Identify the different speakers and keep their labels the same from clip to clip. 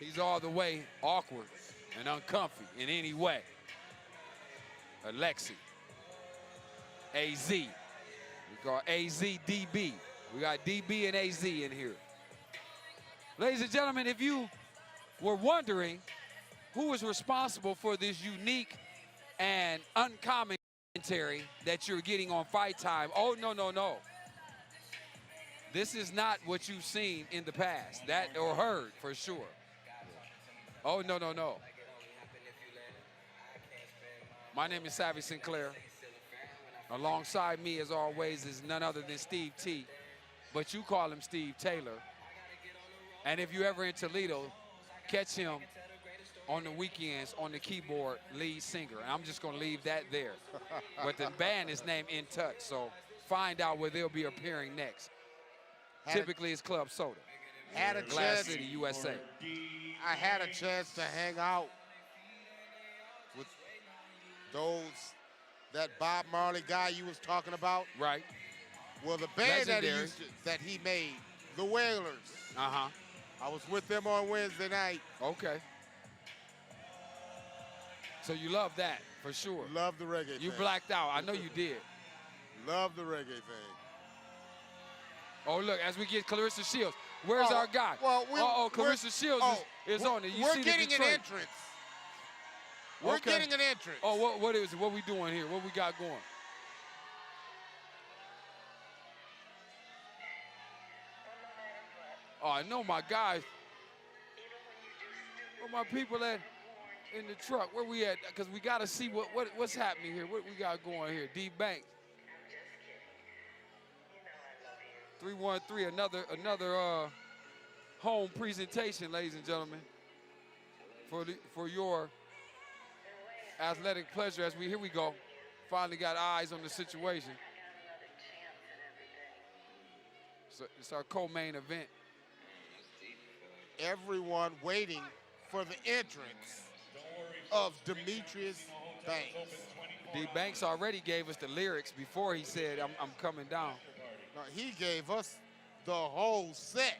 Speaker 1: He's all the way awkward and uncomfy in any way. Alexey. AZ. We call AZ DB. We got DB and AZ in here. Ladies and gentlemen, if you were wondering who is responsible for this unique and uncommon commentary that you're getting on Fight Time, oh, no, no, no. This is not what you've seen in the past, that or heard for sure. Oh, no, no, no. My name is Savvy Sinclair. Alongside me, as always, is none other than Steve T, but you call him Steve Taylor. And if you're ever in Toledo, catch him on the weekends on the keyboard, lead singer. And I'm just going to leave that there. But the band is named In Touch, so find out where they'll be appearing next. Typically, it's Club Soda. Glass City, USA.
Speaker 2: I had a chance to hang out with that Bob Marley guy you was talking about.
Speaker 1: Right.
Speaker 2: Well, the band that he made, the Wailers.
Speaker 1: Uh-huh.
Speaker 2: I was with them on Wednesday night.
Speaker 1: Okay. So you love that, for sure.
Speaker 2: Love the reggae
Speaker 1: You
Speaker 2: thing.
Speaker 1: blacked out. I know you did.
Speaker 2: Love the reggae thing.
Speaker 1: Oh, look, as we get Clarissa Shields. Where's our guy?
Speaker 2: Well,
Speaker 1: Clarissa Shields is on it.
Speaker 2: We're getting an entrance. We're getting an entrance.
Speaker 1: Oh, what is it? What we doing here? What we got going? Oh, I know my guys. Where my people at in the truck? Where we at? Because we got to see what's happening here. What we got going here? D Banks. 313, another home presentation, ladies and gentlemen, for your athletic pleasure. As here we go, finally got eyes on the situation. So it's our co-main event.
Speaker 2: Everyone waiting for the entrance of Demetrius Banks.
Speaker 1: D Banks already gave us the lyrics before he said, I'm coming down.
Speaker 2: No, he gave us the whole set.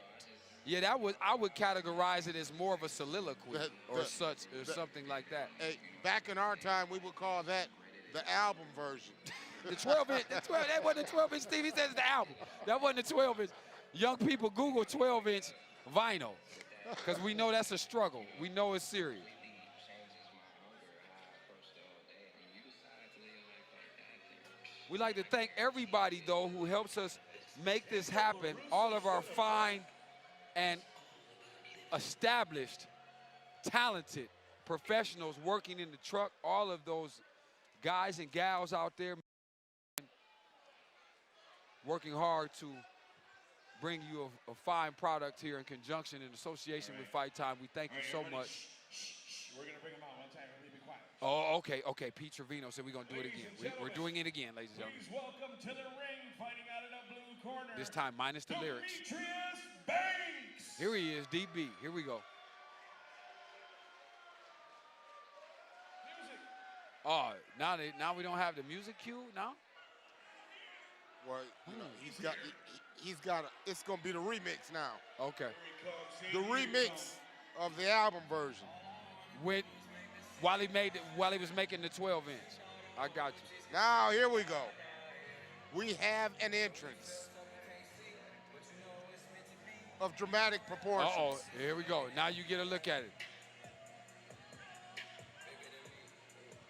Speaker 1: Yeah, I would categorize it as more of a soliloquy or something like that.
Speaker 2: Hey, back in our time, we would call that the album version.
Speaker 1: The 12-inch, that wasn't the 12-inch, Steve. He says the album. That wasn't the 12-inch. Young people Google 12-inch vinyl, because we know that's a struggle. We know it's serious. We'd like to thank everybody, though, who helps us make this happen. All of our fine and established, talented professionals working in the truck, all of those guys and gals out there working hard to bring you a fine product here in conjunction in association with Fight Time. We thank you so much.
Speaker 3: We're going to bring them out one time.
Speaker 1: Oh, okay. Pete Trevino said we're going to do it again. We're doing it again, ladies and gentlemen.
Speaker 3: Please welcome to the ring, fighting out of the blue corner.
Speaker 1: This time minus the lyrics.
Speaker 3: Demetrius Banks.
Speaker 1: Here he is, DB. Here we go.
Speaker 3: Music.
Speaker 1: Oh, now we don't have the music cue now?
Speaker 2: Well, he's got it's going to be the remix now.
Speaker 1: Okay.
Speaker 2: The remix of the album version.
Speaker 1: While he was making the 12-inch. I got you.
Speaker 2: Now, here we go. We have an entrance of dramatic proportions.
Speaker 1: Uh-oh, here we go. Now you get a look at it.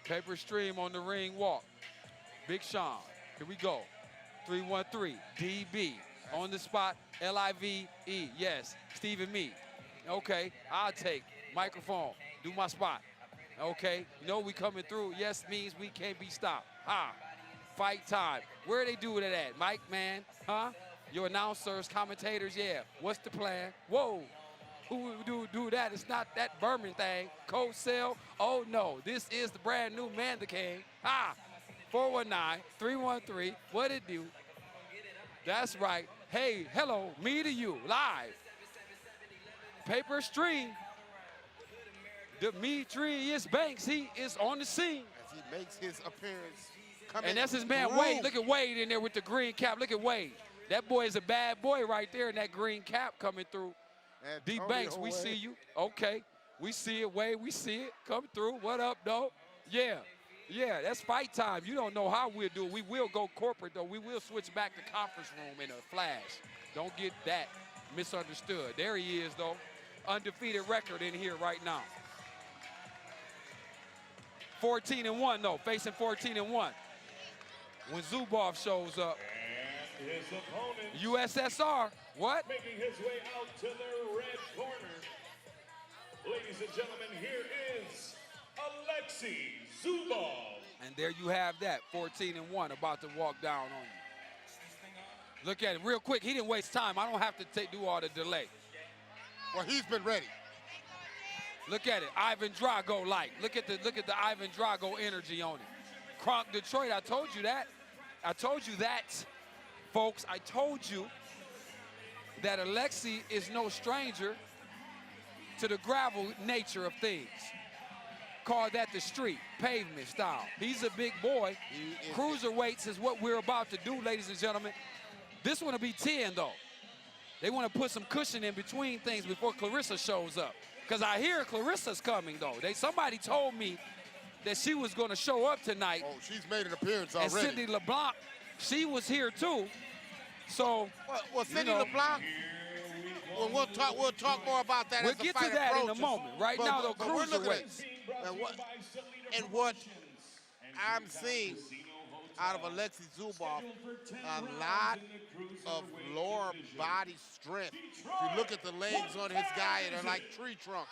Speaker 1: Paper Stream on the ring walk. Big Sean. Here we go. 313, DB. On the spot, L-I-V-E. Yes, Steve and me. Okay, I'll take microphone. Do my spot. Okay, you know we coming through. Yes means we can't be stopped. Fight Time. Where they do it at? Mike, man, huh? Your announcers, commentators, yeah. What's the plan? Whoa, who would do that? It's not that Berman thing. Cold sell, oh no. This is the brand new Man the King. 419-313, what it do? That's right. Hey, hello, me to you, live. Paper Stream. Demetrius Banks, he is on the scene.
Speaker 2: As he makes his appearance.
Speaker 1: And that's his man, Wade. Look at Wade in there with the green cap. Look at Wade. That boy is a bad boy right there in that green cap coming through. D
Speaker 2: Antonio
Speaker 1: Banks, we
Speaker 2: Wade.
Speaker 1: see you. Okay. We see it, Wade. We see it. Come through. What up, though? Yeah. Yeah, that's fight time. You don't know how we'll do it. We will go corporate, though. We will switch back to conference room in a flash. Don't get that misunderstood. There he is, though. Undefeated record in here right now. 14-1, though. Facing 14-1. When Zubov shows up.
Speaker 3: And his opponent.
Speaker 1: USSR. What?
Speaker 3: Making his way out to the red corner. Ladies and gentlemen, here is Alexey Zubov.
Speaker 1: And there you have that, 14-1, about to walk down on you. Look at it real quick. He didn't waste time. I don't have to do all the delay.
Speaker 2: Well, he's been ready.
Speaker 1: Look at it, Ivan Drago-like. Look at the Ivan Drago energy on it. Kronk Detroit, I told you that. I told you that, folks. I told you that Alexey is no stranger to the gravel nature of things. Call that the street, pavement style. He's a big boy. Cruiserweights is what we're about to do, ladies and gentlemen. This one will be 10, though. They want to put some cushion in between things before Clarissa shows up. Because I hear Clarissa's coming, though. Somebody told me that she was going to show up tonight.
Speaker 2: Oh, she's made an appearance already.
Speaker 1: And Cindy LeBlanc, she was here, too. So,
Speaker 2: well Cindy LeBlanc, well, we'll talk more about that.
Speaker 1: We'll
Speaker 2: as the
Speaker 1: get
Speaker 2: fight
Speaker 1: to that
Speaker 2: approaches.
Speaker 1: in a moment. Right now, though, Cruiserweights.
Speaker 2: And what I'm seeing out of Alexey Zubov, a lot of lower body strength. If you look at the legs on his guy, they're like tree trunks.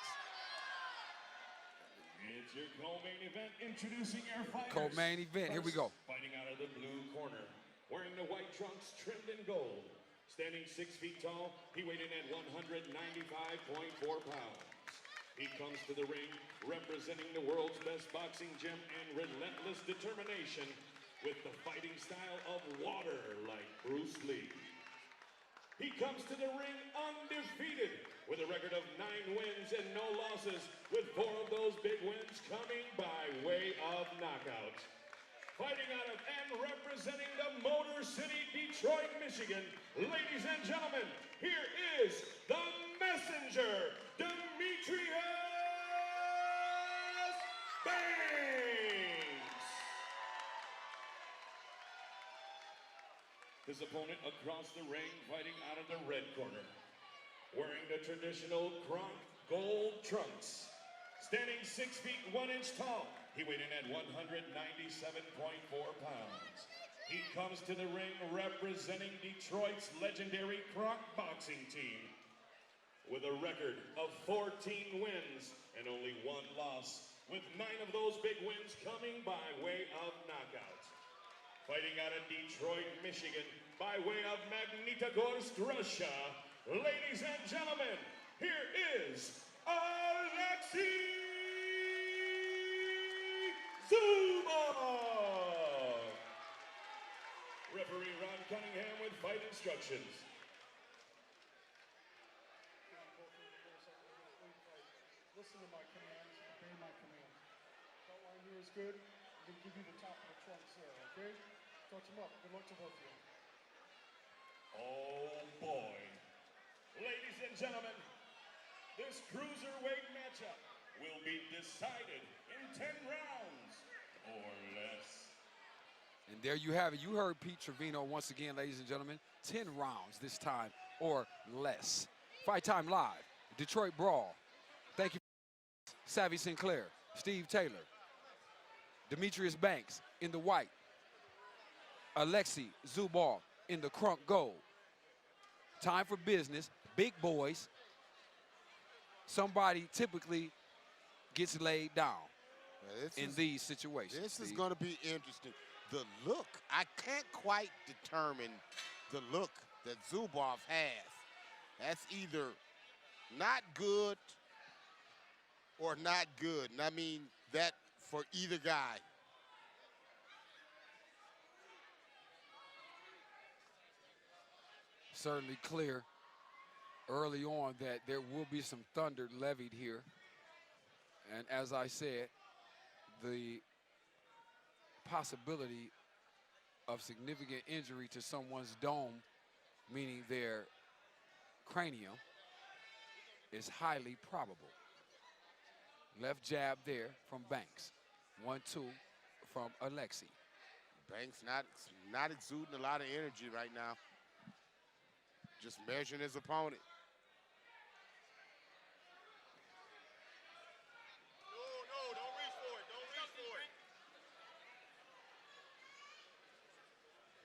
Speaker 3: It's your co-main event, introducing your fighters.
Speaker 1: Co-main event, here we go.
Speaker 3: Fighting out of the blue corner, wearing the white trunks trimmed in gold. Standing 6 feet tall, he weighed in at 195.4 pounds. He comes to the ring representing the world's best boxing gym and relentless determination with the fighting style of water like Bruce Lee. He comes to the ring undefeated with a record of 9 wins and no losses, with 4 of those big wins coming by way of knockout. Fighting out of and representing the Motor City, Detroit, Michigan, ladies and gentlemen, here is the Messenger, Demetrius Banks. His opponent across the ring, fighting out of the red corner, wearing the traditional Kronk gold trunks, standing 6 feet 1 inch tall. He weighed in at 197.4 pounds. He comes to the ring representing Detroit's legendary Kronk boxing team with a record of 14 wins and only 1 loss, with 9 of those big wins coming by way of knockout. Fighting out of Detroit, Michigan, by way of Magnitogorsk, Russia, ladies and gentlemen, here is Alexey Zubov. Referee Ron Cunningham with fight instructions.
Speaker 4: Listen to my commands, obey my commands. That line here is good. I'm going to give you the top of the trunks there, okay? Touch them up. Good luck to both of you.
Speaker 3: Oh boy. Ladies and gentlemen, this cruiserweight matchup will be decided in 10 rounds or less.
Speaker 1: And there you have it. You heard Pete Trevino once again, ladies and gentlemen. 10 rounds this time or less. Fight Time Live, Detroit Brawl. Thank you, Savvy Sinclair, Steve Taylor, Demetrius Banks in the white, Alexey Zubov in the Kronk gold. Time for business, big boys. Somebody typically gets laid down in these situations.
Speaker 2: This is going to be interesting. The look, I can't quite determine the look that Zubov has. That's either not good or not good. And I mean that for either guy.
Speaker 1: Certainly clear early on that there will be some thunder levied here. And as I said, the possibility of significant injury to someone's dome, meaning their cranium, is highly probable. Left jab there from Banks. 1-2 from Alexey.
Speaker 2: Banks not exuding a lot of energy right now. Just measuring his opponent.
Speaker 5: No, don't reach for it. Don't reach for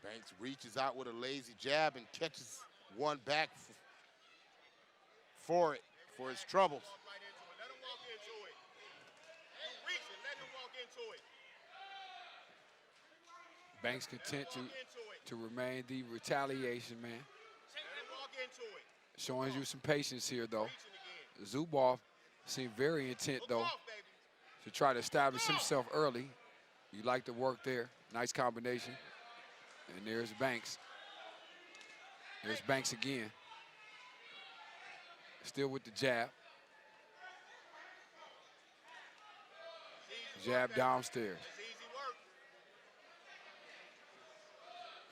Speaker 5: it.
Speaker 2: Banks reaches out with a lazy jab and catches one back for his troubles.
Speaker 5: Walk right into it. Let him walk into it. You reach it. Let him walk into it.
Speaker 1: Banks content to remain the retaliation man.
Speaker 5: Let him walk into it.
Speaker 1: Showing you some patience here, though.
Speaker 5: Reaching again.
Speaker 1: Zubov seemed very intent,
Speaker 5: Look
Speaker 1: though,
Speaker 5: off, baby.
Speaker 1: to try to establish himself early. You like the work there. Nice combination. And there's Banks. There's Banks again. Still with the jab.
Speaker 5: It's easy
Speaker 1: Jab
Speaker 5: work, baby.
Speaker 1: downstairs.
Speaker 5: It's easy work.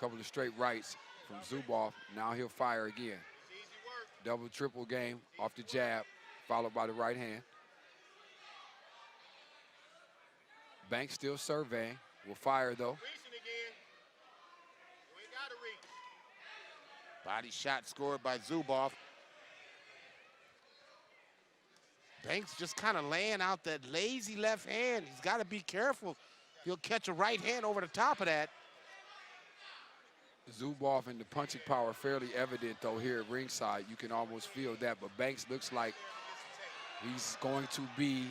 Speaker 1: Couple of straight rights from Zubov. Now he'll fire again.
Speaker 5: It's easy work.
Speaker 1: Double, triple game off the jab, followed by the right hand. Banks still surveying. Will fire, though.
Speaker 5: Reaching again. You ain't got to reach.
Speaker 2: Body shot scored by Zubov. Banks just kind of laying out that lazy left hand. He's got to be careful. He'll catch a right hand over the top of that.
Speaker 1: Zubov and the punching power fairly evident, though, here at ringside. You can almost feel that, but Banks looks like he's going to be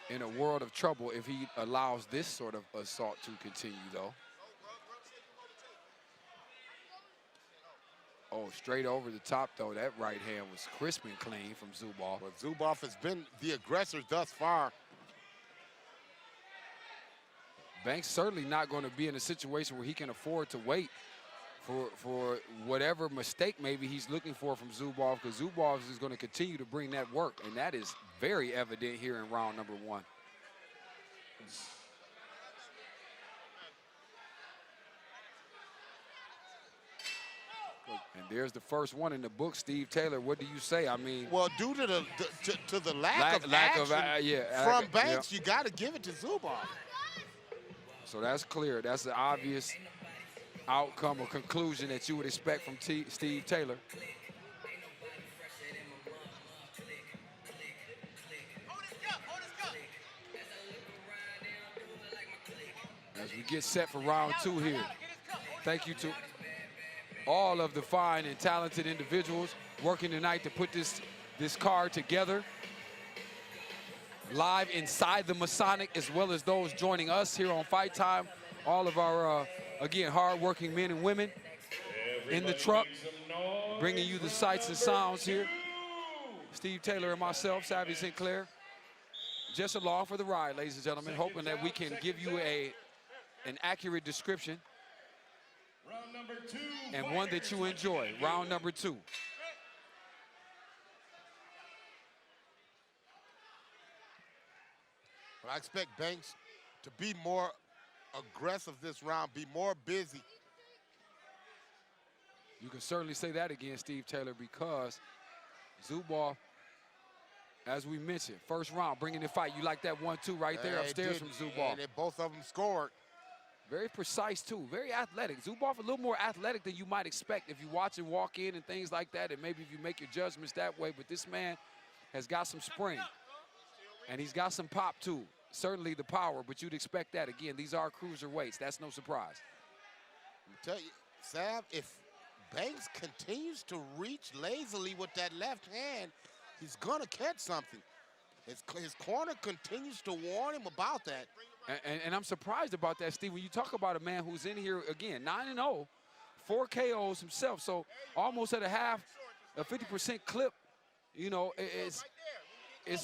Speaker 1: in a world of trouble if he allows this sort of assault to continue, though. Oh, straight over the top, though. That right hand was crisp and clean from Zubov.
Speaker 2: But Zubov has been the aggressor thus far.
Speaker 1: Banks certainly not going to be in a situation where he can afford to wait for whatever mistake maybe he's looking for from Zubov, because Zubov is going to continue to bring that work, and that is very evident here in round number 1. And there's the first one in the book. Steve Taylor, what do you say? I mean,
Speaker 2: Well, due to the lack of action from Banks, you got to give it to Zubov.
Speaker 1: So that's clear. That's the obvious outcome or conclusion that you would expect from Steve Taylor. As we get set for round 2 here. Thank you to all of the fine and talented individuals working tonight to put this card together. Live inside the Masonic, as well as those joining us here on Fight Time. All of our, again, hard-working men and women in the truck, bringing you the sights and sounds here. Steve Taylor and myself, Savvy Sinclair, just along for the ride, ladies and gentlemen, hoping that we can give you an accurate description and one that you enjoy. Round number 2.
Speaker 2: But I expect Banks to be more aggressive this round, be more busy.
Speaker 1: You can certainly say that again, Steve Taylor, because Zubov, as we mentioned, first round, bringing the fight. You like that 1-2 right there upstairs from Zubov.
Speaker 2: And both of them scored.
Speaker 1: Very precise, too. Very athletic. Zubov a little more athletic than you might expect if you watch him walk in and things like that, and maybe if you make your judgments that way. But this man has got some spring, and he's got some pop, too. Certainly the power, but you'd expect that. Again, these are cruiserweights. That's no surprise.
Speaker 2: I tell you, Sav, if Banks continues to reach lazily with that left hand, he's going to catch something. His corner continues to warn him about that.
Speaker 1: And I'm surprised about that, Steve. When you talk about a man who's in here, again, 9-0, 4 KOs himself, so almost at a 50% clip, you know, it's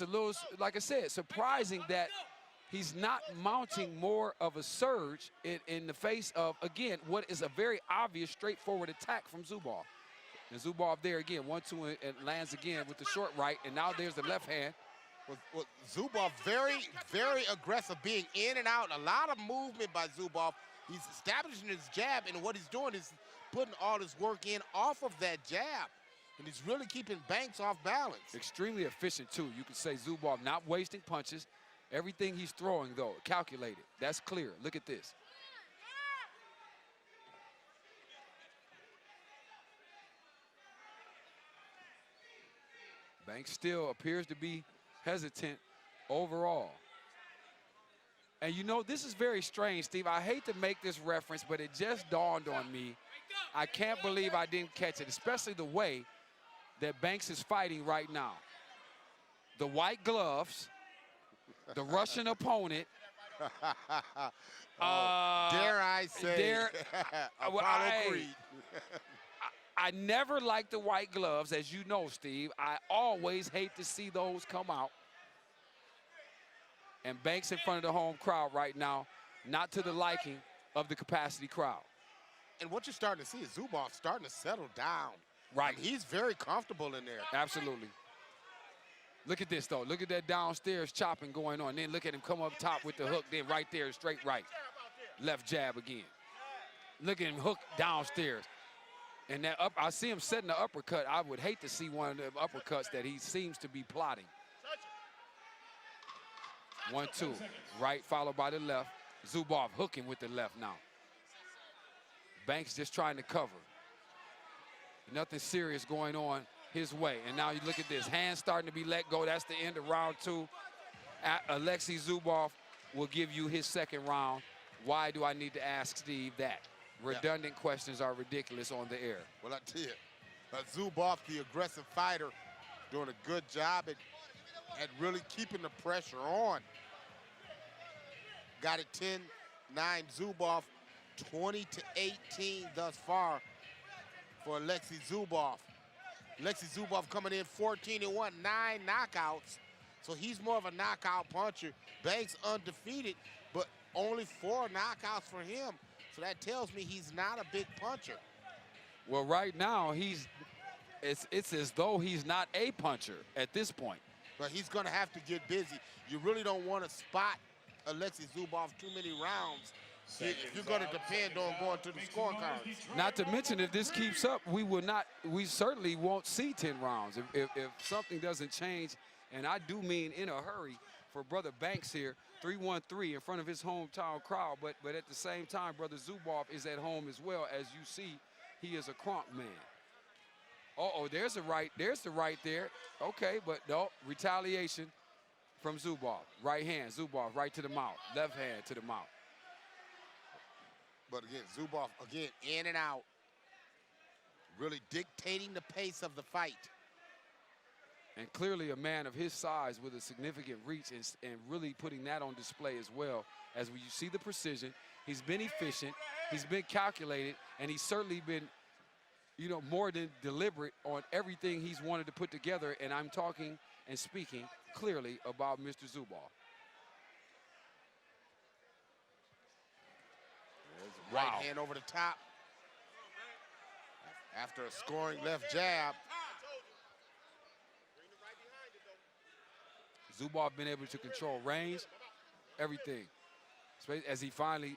Speaker 1: a little, like I said, surprising that he's not mounting more of a surge in the face of, again, what is a very obvious, straightforward attack from Zubov. And Zubov there again, 1-2, and lands again with the short right, and now there's the left hand.
Speaker 2: Well, Zubov very, very aggressive, being in and out. A lot of movement by Zubov. He's establishing his jab, and what he's doing is putting all his work in off of that jab. And he's really keeping Banks off balance.
Speaker 1: Extremely efficient, too. You could say Zubov not wasting punches. Everything he's throwing, though, calculated. That's clear. Look at this. Banks still appears to be hesitant overall. And you know, this is very strange, Steve. I hate to make this reference, but it just dawned on me. I can't believe I didn't catch it, especially the way that Banks is fighting right now. The white gloves, the Russian opponent.
Speaker 2: Dare I say, Apollo Creed.
Speaker 1: I never liked the white gloves, as you know, Steve. I always hate to see those come out. And Banks in front of the home crowd right now, not to the liking of the capacity crowd.
Speaker 2: And what you're starting to see is Zubov starting to settle down.
Speaker 1: Right.
Speaker 2: And he's very comfortable in there.
Speaker 1: Absolutely. Look at this, though. Look at that downstairs chopping going on. Then look at him come up top with the hook. Then right there, straight right. Left jab again. Look at him hook downstairs. And that up, I see him setting the uppercut. I would hate to see one of the uppercuts that he seems to be plotting. 1-2. Right followed by the left. Zubov hooking with the left now. Banks just trying to cover. Nothing serious going on his way. And now you look at this. Hands starting to be let go. That's the end of round 2. Alexey Zubov will give you his second round. Why do I need to ask Steve that? Redundant questions are ridiculous on the air.
Speaker 2: Well, I tell you, Zubov, the aggressive fighter, doing a good job at really keeping the pressure on. Got it 10-9 Zubov, 20-18 thus far for Alexey Zubov. Alexey Zubov coming in 14-1, 9 knockouts. So he's more of a knockout puncher. Banks undefeated, but only 4 knockouts for him. So that tells me he's not a big puncher.
Speaker 1: Well, right now, it's as though he's not a puncher at this point.
Speaker 2: But he's going to have to get busy. You really don't want to spot Alexey Zubov too many rounds if you're going to depend on going to the scorecards.
Speaker 1: Not to mention, if this keeps up, we certainly won't see 10 rounds. If something doesn't change, and I do mean in a hurry for Brother Banks here, 3-1-3 in front of his hometown crowd, but at the same time, Brother Zubov is at home as well. As you see, he is a crunk man. Uh-oh, there's the right there. Okay, but no, retaliation from Zubov. Right hand, Zubov, right to the mouth. Left hand to the mouth.
Speaker 2: But again, Zubov, again, in and out. Really dictating the pace of the fight.
Speaker 1: And clearly a man of his size with a significant reach and really putting that on display as well. As you see the precision, he's been efficient, he's been calculated, and he's certainly been, you know, more than deliberate on everything he's wanted to put together. And I'm talking and speaking clearly about Mr. Zubov.
Speaker 2: Right hand over the top. After a scoring left jab.
Speaker 1: Zubov been able to control range, everything. As he finally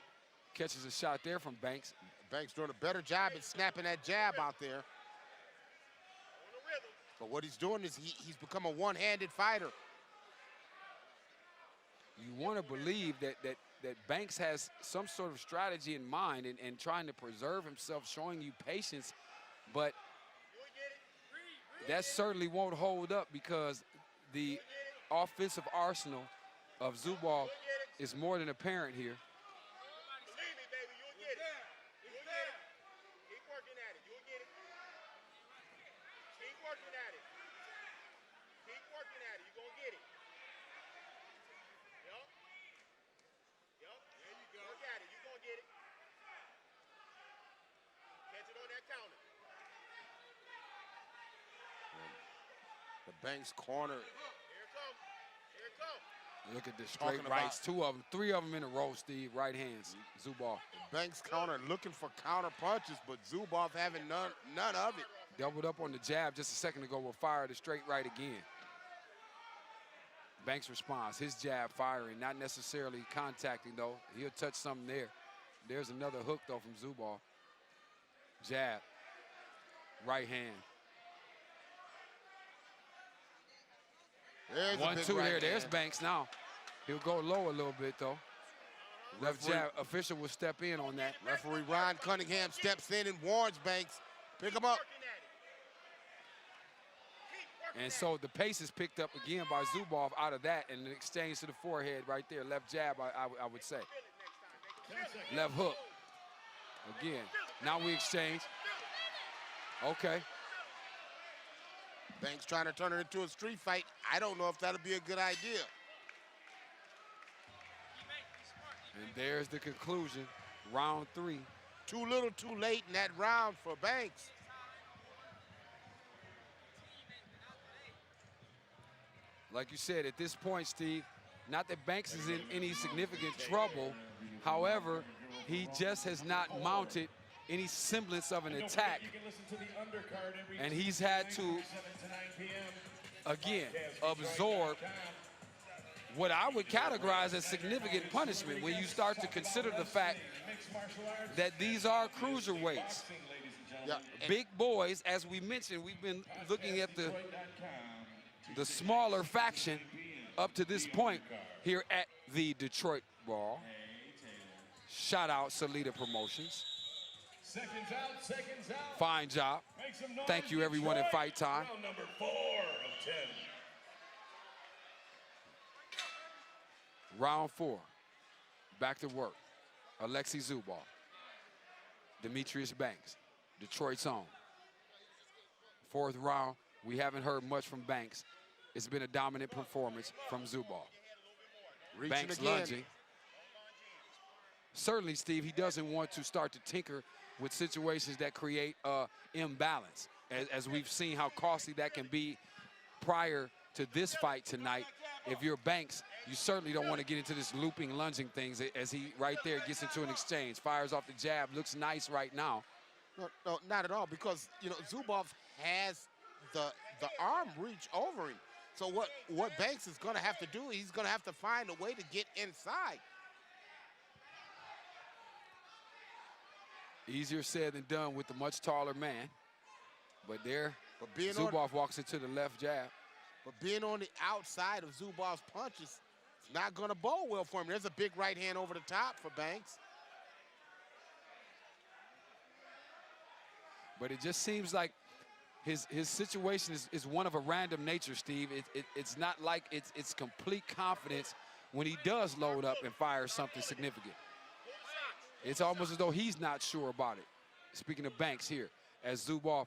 Speaker 1: catches a shot there from Banks.
Speaker 2: Banks doing a better job at snapping that jab out there. But what he's doing is he's become a one-handed fighter.
Speaker 1: You want to believe that Banks has some sort of strategy in mind and trying to preserve himself, showing you patience, but that certainly won't hold up because the offensive arsenal of Zubov is more than apparent here.
Speaker 5: Believe me, baby, you'll get it. You'll get it. Keep working at it. You'll get it. Keep working at it. Keep working at it. You're going to get it. Yup. Yup. There you go. Work at it. You're going to get it. Catch it on that counter.
Speaker 2: The Banks corner.
Speaker 1: Look at this straight rights. 2 of them, 3 of them in a row, Steve. Right hands, Zubov.
Speaker 2: Banks counter looking for counter punches, but Zubov having none of it.
Speaker 1: Doubled up on the jab just a second ago, will fire the straight right again. Banks responds, his jab firing, not necessarily contacting though. He'll touch something there. There's another hook though from Zubov. Jab, right hand.
Speaker 2: There's a
Speaker 1: 1-2
Speaker 2: big
Speaker 1: there.
Speaker 2: right
Speaker 1: There's
Speaker 2: hand.
Speaker 1: Banks now. He'll go low a little bit, though. Left
Speaker 2: Referee-
Speaker 1: jab official will step in on that.
Speaker 2: Referee Ron Cunningham steps in and warns Banks. Pick him up.
Speaker 1: And so the pace is picked up again by Zubov out of that, and an exchange to the forehead right there. Left jab, I would say. Left hook. Again. Now we exchange. Okay.
Speaker 2: Banks trying to turn it into a street fight. I don't know if that'll be a good idea.
Speaker 1: And there's the conclusion. Round 3.
Speaker 2: Too little, too late in that round for Banks.
Speaker 1: Like you said, at this point, Steve, not that Banks is in any significant trouble. However, he just has not mounted any semblance of an attack. And he's had to, again, absorb what I would categorize as significant punishment when you start to consider the fact that these are cruiserweights.
Speaker 2: Yeah,
Speaker 1: Big boys, as we mentioned, we've been looking at the smaller faction up to this point here at the Detroit Brawl. Shout out Salida Promotions.
Speaker 3: Seconds out.
Speaker 1: Fine job.
Speaker 3: Make some noise,
Speaker 1: Thank you, everyone, in Fight Time.
Speaker 3: Round number 4 of 10.
Speaker 1: Round 4. Back to work. Alexey Zubov. Demetrius Banks. Detroit's own. 4th round. We haven't heard much from Banks. It's been a dominant performance from Zubov.
Speaker 2: reaching
Speaker 1: Banks
Speaker 2: again.
Speaker 1: lunging. Certainly, Steve, he doesn't want to start to tinker with situations that create imbalance. As we've seen how costly that can be prior to this fight tonight. If you're Banks, you certainly don't want to get into this looping, lunging things as he right there gets into an exchange. Fires off the jab, looks nice right now.
Speaker 2: No, not at all, because, you know, Zubov has the arm reach over him. So what Banks is going to have to do, he's going to have to find a way to get inside.
Speaker 1: Easier said than done with the much taller man. But there,
Speaker 2: But being
Speaker 1: Zubov walks into the left jab.
Speaker 2: But being on the outside of Zubov's punches, it's not going to bowl well for him. There's a big right hand over the top for Banks.
Speaker 1: But it just seems like his situation is one of a random nature, Steve. It's not like it's complete confidence when he does load up and fire something significant. It's almost as though he's not sure about it. Speaking of Banks here, as Zubov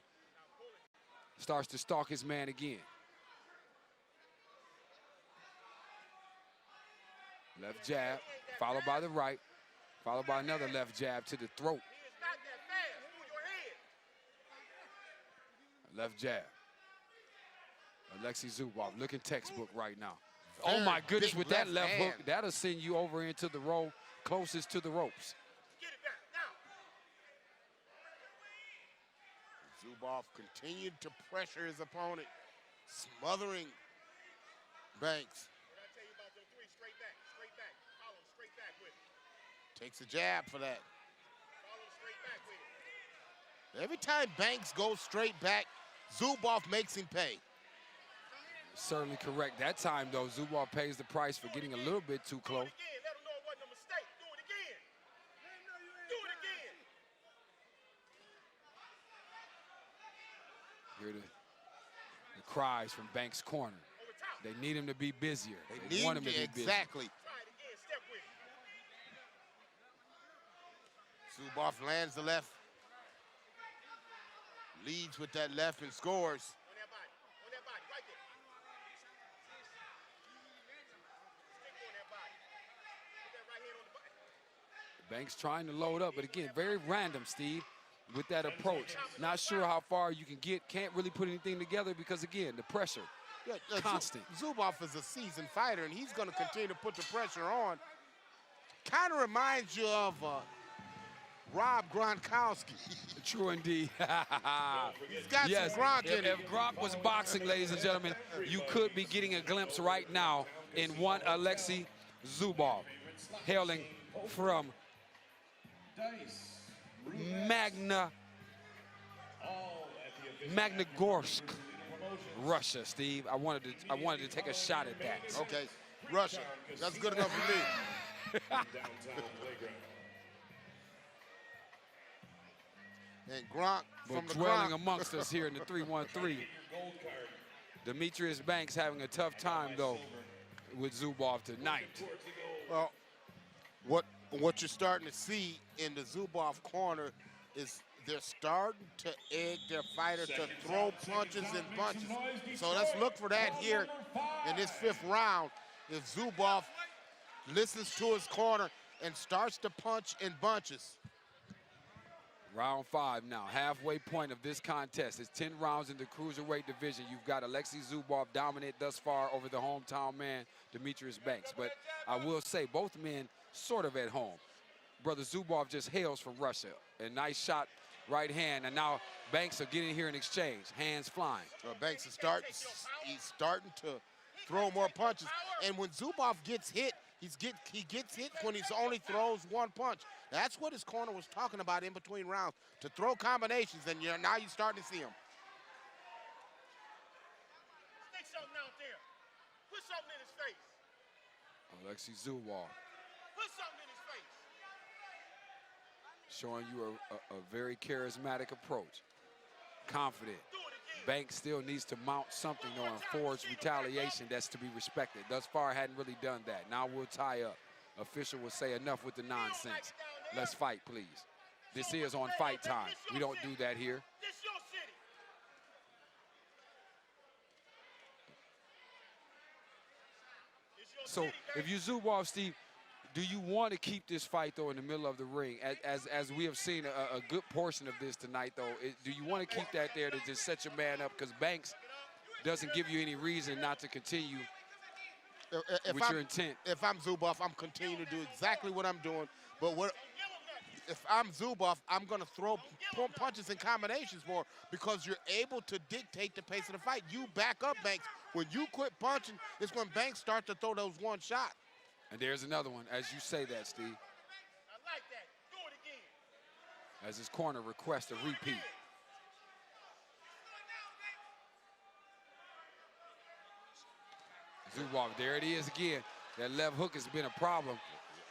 Speaker 1: starts to stalk his man again. Left jab, followed by the right, followed by another left jab to the throat. Left jab. Alexey Zubov looking textbook right now. Oh
Speaker 2: Very
Speaker 1: my goodness,
Speaker 2: big
Speaker 1: with that left
Speaker 2: hand.
Speaker 1: hook, that'll send you over into the row closest to the ropes.
Speaker 2: Zubov continued to pressure his opponent, smothering Banks. Takes a jab for that. Every time Banks goes straight back, Zubov makes him pay.
Speaker 1: Certainly correct. That time, though, Zubov pays the price for getting a little bit too close. Hear the cries from Banks' corner. They need him to be busier. They want him to be busier.
Speaker 2: Exactly. Zubov lands the left. Leads with that left and scores.
Speaker 1: Banks trying to load up, but again, very random, Steve, with that approach. Not sure how far you can get. Can't really put anything together because, again, the pressure, constant.
Speaker 2: Zubov is a seasoned fighter, and he's going to continue to put the pressure on. Kind of reminds you of Rob Gronkowski.
Speaker 1: True indeed.
Speaker 2: He's got
Speaker 1: yes,
Speaker 2: some Gronk in
Speaker 1: if
Speaker 2: him.
Speaker 1: Gronk was boxing, ladies and gentlemen, you could be getting a glimpse right now in one Alexey Zubov, hailing from Magnagorsk, Russia, Steve. I wanted to take a shot at that.
Speaker 2: Okay, Russia. That's good enough for me.
Speaker 3: Downtown playground.
Speaker 2: And Gronk from
Speaker 1: But
Speaker 2: the
Speaker 1: dwelling
Speaker 2: Gronk.
Speaker 1: amongst us here in the 3-1-3.
Speaker 3: Gold card.
Speaker 1: Demetrius Banks having a tough time, though, with Zubov tonight.
Speaker 3: Towards the goal.
Speaker 2: Well, what you're starting to see in the Zubov corner is they're starting to egg their fighter to throw punches and bunches. So let's look for that here in this 5th round. If Zubov listens to his corner and starts to punch in bunches.
Speaker 1: Round 5 now, halfway point of this contest. It's 10 rounds in the Cruiserweight division. You've got Alexey Zubov dominant thus far over the hometown man, Demetrius Banks. But I will say both men sort of at home. Brother Zubov just hails from Russia. A nice shot, right hand, and now Banks are getting here in exchange. Hands flying.
Speaker 2: Banks is he's starting to throw more punches. And when Zubov gets hit, he gets hit when he only throws one punch. That's what his corner was talking about in between rounds, to throw combinations, and now you're starting to see him.
Speaker 5: Stick something out there. Put something in his face.
Speaker 1: Alexey Zubov
Speaker 5: Put something in his face.
Speaker 1: showing you a very charismatic approach. Confident.
Speaker 5: Do it again.
Speaker 1: Banks still needs to mount something though and forge retaliation that's to be respected. Thus far, hadn't really done that. Now we'll tie up. Official will say enough with the nonsense. Let's fight, please. This is on fight time. We don't do that here.
Speaker 5: This your city. It's your
Speaker 1: So
Speaker 5: city,
Speaker 1: if
Speaker 5: baby.
Speaker 1: you Zubov, Steve, do you want to keep this fight though in the middle of the ring? As we have seen a good portion of this tonight though, do you want to keep that there to just set your man up? Because Banks doesn't give you any reason not to continue with your intent.
Speaker 2: If I'm Zubov, I'm continuing to do exactly what I'm doing. But if I'm Zubov, I'm going to throw punches and combinations more because you're able to dictate the pace of the fight. You back up Banks. When you quit punching, it's when Banks start to throw those one shot.
Speaker 1: And there's another one, as you say that, Steve,
Speaker 5: I like that. Do it again.
Speaker 1: as his corner requests a repeat. Zubov, there it is again. That left hook has been a problem.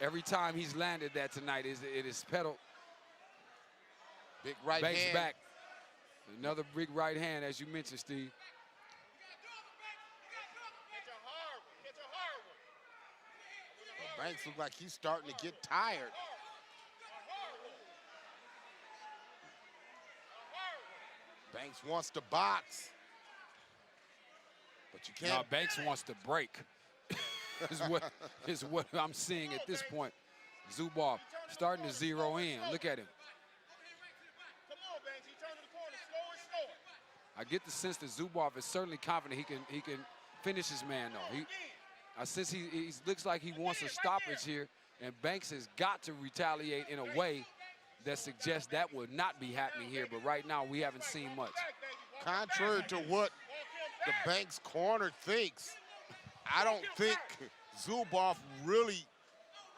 Speaker 1: Every time he's landed that tonight, it is pedaled.
Speaker 2: Big right
Speaker 1: Banks
Speaker 2: hand.
Speaker 1: back. Another big right hand, as you mentioned, Steve.
Speaker 5: Catch a hard one. Catch a hard one.
Speaker 2: Banks looks like he's starting to get tired. Banks wants to box. But you
Speaker 1: Now
Speaker 2: can't.
Speaker 1: Banks wants to break. is what I'm seeing at this point. Zubov starting to zero in. Look at him.
Speaker 5: Come on, Banks. He turned to the corner slow and slow.
Speaker 1: I get the sense that Zubov is certainly confident he can finish his man though. I sense he looks like he wants a stoppage here, and Banks has got to retaliate in a way that suggests that would not be happening here. But right now we haven't seen much.
Speaker 2: Contrary to what the Banks corner thinks, I don't think Zubov really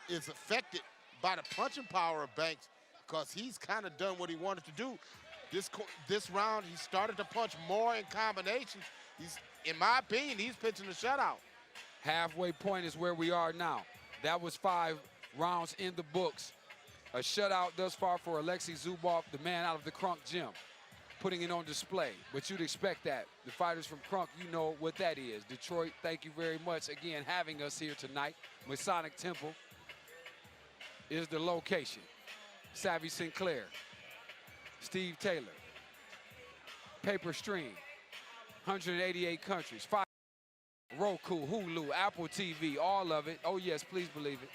Speaker 2: is affected by the punching power of Banks because he's kind of done what he wanted to do. This round, he started to punch more in combinations. In my opinion, he's pitching a shutout.
Speaker 1: Halfway point is where we are now. That was 5 rounds in the books. A shutout thus far for Alexey Zubov, the man out of the Crunk gym, putting it on display. But you'd expect that. The fighters from Crunk, you know what that is. Detroit, thank you very much again having us here tonight. Masonic Temple is the location. Savvy Sinclair, Steve Taylor, Paper Stream, 188 countries, Roku, Hulu, Apple TV, all of it. Oh yes, please believe it.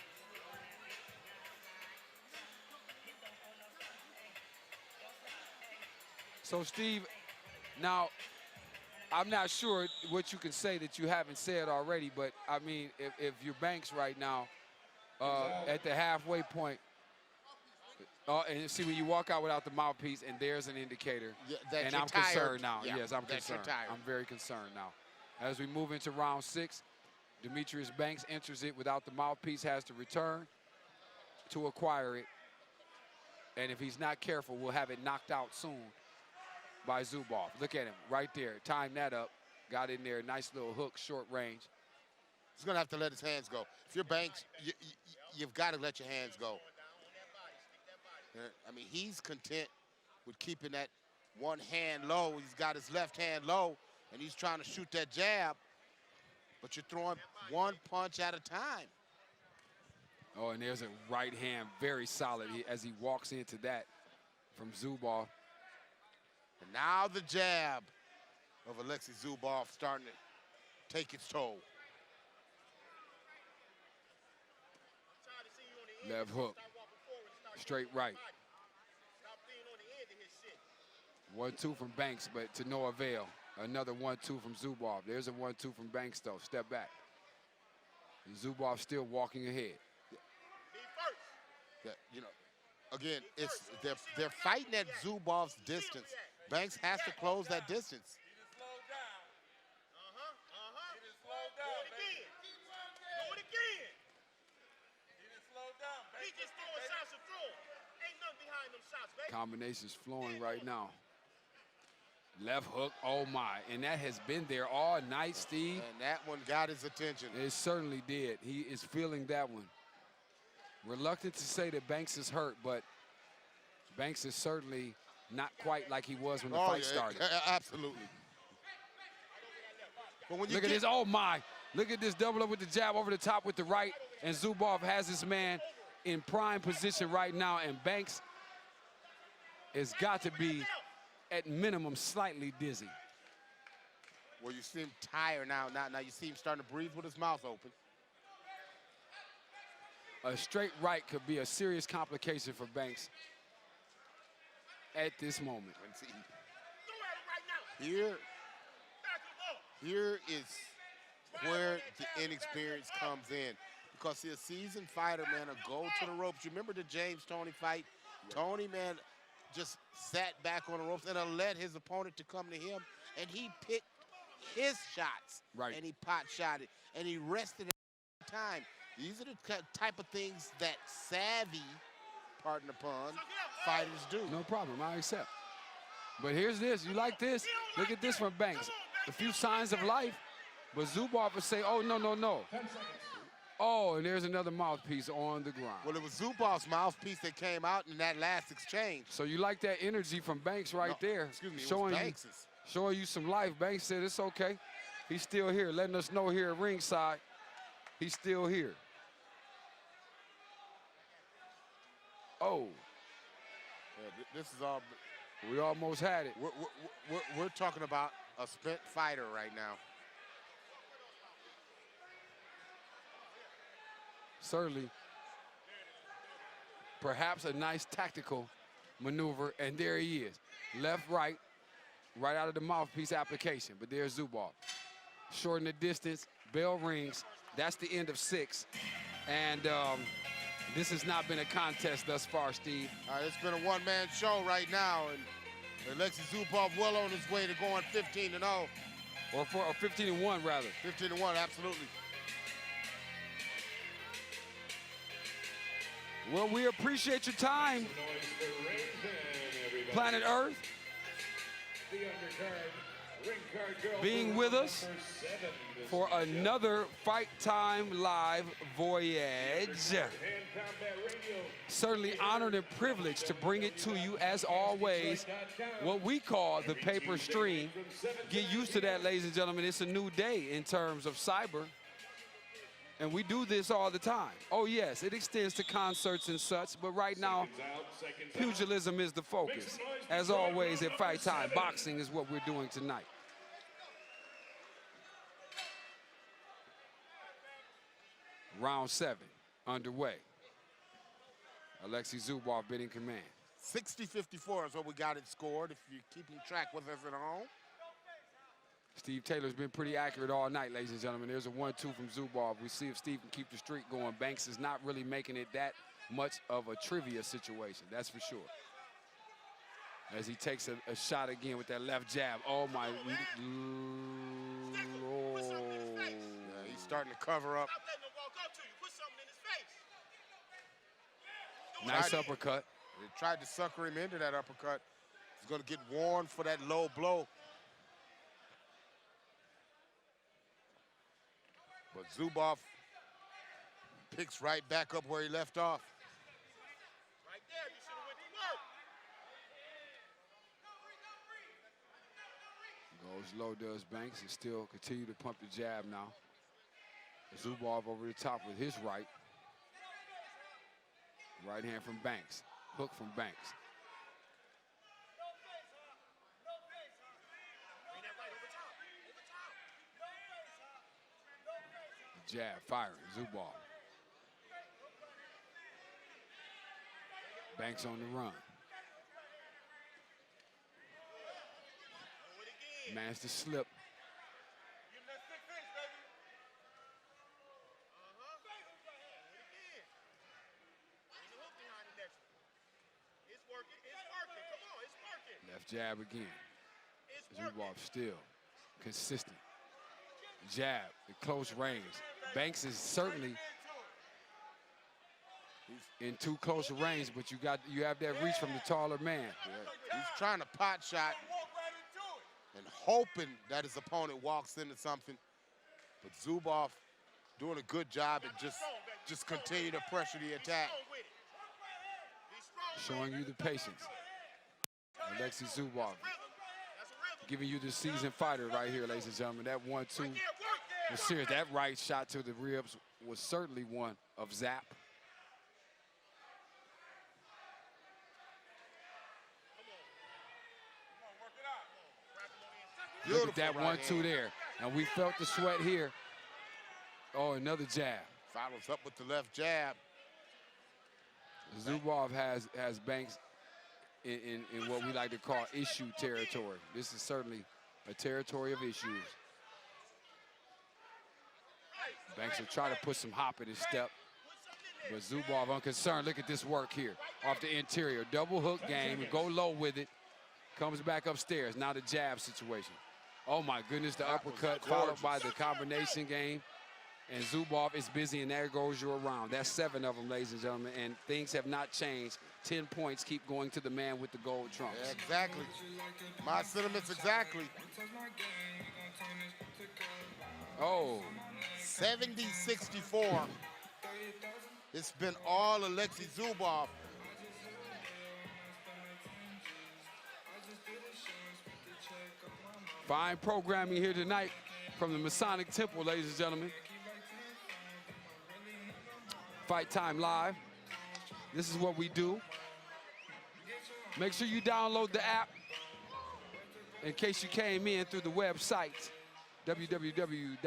Speaker 1: So Steve, now I'm not sure what you can say that you haven't said already, but I mean, if you're Banks right now at the halfway point, and see when you walk out without the mouthpiece, and there's an indicator,
Speaker 2: that
Speaker 1: and
Speaker 2: you're
Speaker 1: I'm
Speaker 2: tired.
Speaker 1: concerned now.
Speaker 2: Yeah,
Speaker 1: Yes, I'm
Speaker 2: that you're
Speaker 1: concerned.
Speaker 2: tired.
Speaker 1: I'm very concerned now. As we move into round 6, Demetrius Banks enters it without the mouthpiece, has to return to acquire it. And if he's not careful, we'll have it knocked out soon by Zubov. Look at him right there. Timed that up. Got in there. Nice little hook, short range.
Speaker 2: He's going to have to let his hands go. If you're Banks, you've got to let your hands go. I mean, he's content with keeping that one hand low. He's got his left hand low, and he's trying to shoot that jab. But you're throwing one punch at a time.
Speaker 1: Oh, and there's a right hand, very solid as he walks into that from Zubov.
Speaker 2: And now the jab of Alexey Zubov starting to take its toll.
Speaker 1: Left hook, straight right. 1-2 from Banks, but to no avail. Another 1-2 from Zubov. There's a 1-2 from Banks, though. Step back. And Zubov still walking ahead.
Speaker 2: You know, again, they're fighting at Zubov's distance. Banks has to close that distance.
Speaker 1: Combinations flowing right now. Left hook, oh my. And that has been there all night, Steve.
Speaker 2: And that one got his attention.
Speaker 1: It certainly did. He is feeling that one. Reluctant to say that Banks is hurt, but Banks is certainly not quite like he was when the fight started.
Speaker 2: Absolutely. But when you
Speaker 1: look at this, oh my. Look at this double up with the jab over the top with the right, and Zubov has this man in prime position right now, and Banks has got to be, at minimum, slightly dizzy.
Speaker 2: Well, you see him tired now. Now you see him starting to breathe with his mouth open.
Speaker 1: A straight right could be a serious complication for Banks at this moment.
Speaker 2: Here is where the inexperience comes in. Because see, a seasoned fighter, man, will go to the ropes. You remember the James Toney fight? Toney, man, just sat back on the ropes and let his opponent to come to him, and he picked his shots.
Speaker 1: Right.
Speaker 2: And he pot shot it, and he rested at the time. These are the type of things that savvy, pardon the pun, fighters do.
Speaker 1: No problem, I accept. But here's this, you like this? Look at this from Banks. A few signs of life, but Zubov would say, oh, no, no, no. Oh, and there's another mouthpiece on the ground.
Speaker 2: Well, it was Zubov's mouthpiece that came out in that last exchange.
Speaker 1: So you like that energy from Banks right there.
Speaker 2: Excuse me,
Speaker 1: showing you some life. Banks said it's okay. He's still here, letting us know here at ringside. He's still here. Oh.
Speaker 2: Yeah, this is all.
Speaker 1: We almost had it.
Speaker 2: We're talking about a spent fighter right now.
Speaker 1: Certainly, perhaps a nice tactical maneuver, and there he is. Left, right out of the mouthpiece application, but there's Zubov. Shorten the distance, bell rings. That's the end of 6. And this has not been a contest thus far, Steve.
Speaker 2: It's been a one-man show right now, and Alexey Zubov well on his way to going 15-0.
Speaker 1: Or 15-1, rather.
Speaker 2: 15-1, absolutely.
Speaker 1: Well, we appreciate your time, Planet Earth, being with us for another Fight Time Live voyage. Certainly honored and privileged to bring it to you, as always, what we call the paper stream. Get used to that, ladies and gentlemen. It's a new day in terms of cyber. And we do this all the time. Oh, yes, it extends to concerts and such, but right now, pugilism is the focus. As always, at Fight Time, boxing is what we're doing tonight. Round 7 underway. Alexey Zubov been in command.
Speaker 2: 60-54 is what we got it scored, if you're keeping track with us at home.
Speaker 1: Steve Taylor's been pretty accurate all night, ladies and gentlemen. There's a 1-2 from Zubov. We see if Steve can keep the streak going. Banks is not really making it that much of a trivia situation, that's for sure. As he takes a shot again with that left jab. Oh, my Lord.
Speaker 2: Yeah, he's starting to cover up.
Speaker 1: Nice uppercut.
Speaker 2: They tried to sucker him into that uppercut. He's going to get warned for that low blow. But Zubov picks right back up where he left off.
Speaker 5: Right there, you should have went to work.
Speaker 1: Goes low, does Banks, and still continue to pump the jab now. Zubov over the top with his right. Right hand from Banks. Hook from Banks. The jab firing, Zubov. Banks on the run. Managed to slip.
Speaker 5: Give him that stick finish, baby. Bring the hook behind the next one. It's working. It's working. Come on, it's working.
Speaker 1: Left jab again.
Speaker 5: It's working.
Speaker 1: Zubov still consistent. Jab at close range. Banks is certainly in too close a range, but you have that reach from the taller man.
Speaker 2: Yeah. He's trying to pot shot and hoping that his opponent walks into something. But Zubov doing a good job and just continue to pressure the attack.
Speaker 1: Showing you the patience. Alexey Zubov giving you the seasoned fighter right here, ladies and gentlemen. That 1-2 was serious. That right shot to the ribs was certainly one of zap. Look at that 1-2 there. And we felt the sweat here. Oh, another jab.
Speaker 2: Follows up with the left jab.
Speaker 1: Zubov has Banks in what we like to call issue territory. This is certainly a territory of issues. Banks will try to put some hop in his step. But Zubov unconcerned. Look at this work here. Off the interior. Double hook game. Go low with it. Comes back upstairs. Now the jab situation. Oh, my goodness. The uppercut followed by the combination game. And Zubov is busy, and there goes your round. That's 7 of them, ladies and gentlemen. And things have not changed. 10 points keep going to the man with the gold trunks.
Speaker 2: Yeah, exactly. My sentiments exactly.
Speaker 1: Oh.
Speaker 2: 70-64. It's been all Alexey Zubov.
Speaker 1: Fine programming here tonight from the Masonic Temple, ladies and gentlemen. Fight Time Live. This is what we do. Make sure you download the app in case you came in through the website, www.GameSavvy.